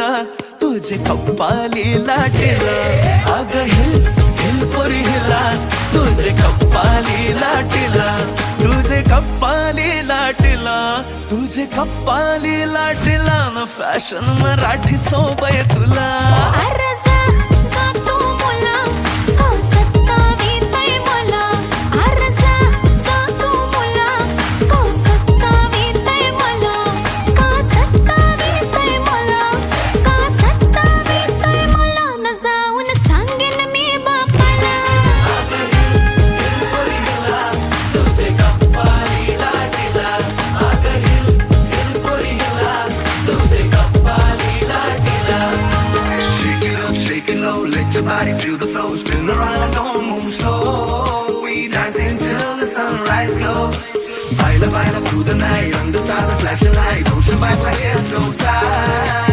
लाटीला तुझे कप्पाली लाटीला अग hill hill पोरी हिला तुझे कप्पाली लाटीला तुझे कप्पाली लाटीला तुझे कप्पाली लाटीला न फॅशन मराठी सोबय तुला Let your body feel the flow, spin around, don't move slow. We dancing till the sunrise glow. Baila, baila through the night, under stars and flashing lights. Ocean vibe like it's so tight.